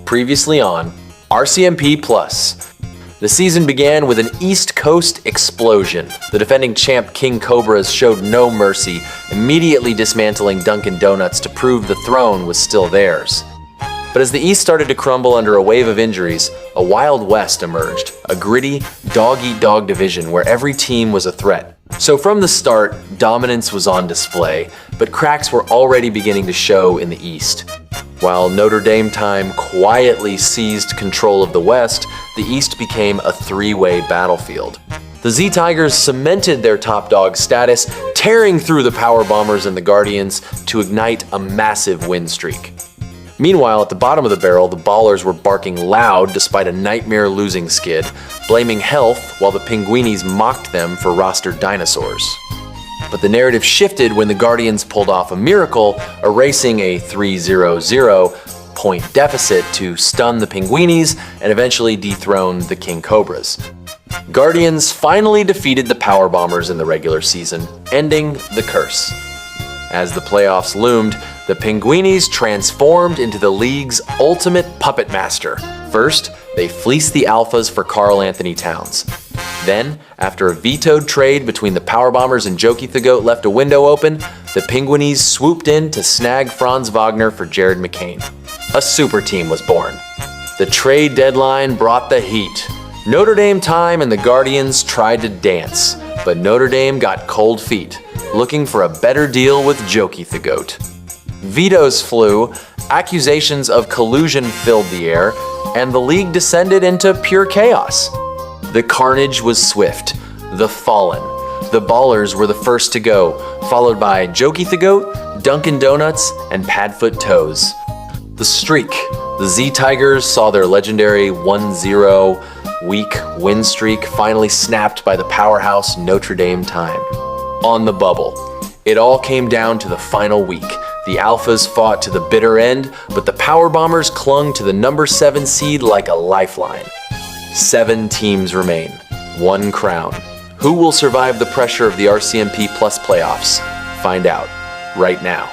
Previously on RCMP Plus. The season began with an East Coast explosion. The defending champ King Cobras showed no mercy, immediately dismantling Dunkin' Donuts to prove the throne was still theirs. But as the East started to crumble under a wave of injuries, a Wild West emerged, a gritty, dog-eat-dog division where every team was a threat. So from the start, dominance was on display, but cracks were already beginning to show in the East. While Notre Dame time quietly seized control of the West, the East became a three-way battlefield. The Z Tigers cemented their top dog status, tearing through the Power Bombers and the Guardians to ignite a massive win streak. Meanwhile, at the bottom of the barrel, the Ballers were barking loud despite a nightmare losing skid, blaming health while the Pinguinis mocked them for rostered dinosaurs. But the narrative shifted when the Guardians pulled off a miracle, erasing a 3-0-0 point deficit to stun the Pinguinis and eventually dethrone the King Cobras. Guardians finally defeated the Power Bombers in the regular season, ending the curse. As the playoffs loomed, the Pinguinis transformed into the league's ultimate puppet master. First, they fleeced the Alphas for Karl Anthony Towns. Then, after a vetoed trade between the Power Bombers and Jokey the Goat left a window open, the Pinguinis swooped in to snag Franz Wagner for Jared McCain. A super team was born. The trade deadline brought the heat. Notre Dame time and the Guardians tried to dance, but Notre Dame got cold feet, looking for a better deal with Jokey the Goat. Vetoes flew, accusations of collusion filled the air, and the league descended into pure chaos. The carnage was swift. The Fallen. The Ballers were the first to go, followed by Jokey the Goat, Dunkin' Donuts, and Padfoot Toes. The streak. The Z Tigers saw their legendary 1-0 week win streak finally snapped by the powerhouse Notre Dame time. On the bubble. It all came down to the final week. The Alphas fought to the bitter end, but the Power Bombers clung to the number 7 seed like a lifeline. 7 teams remain, 1 crown. Who will survive the pressure of the RCMP Plus playoffs? Find out right now.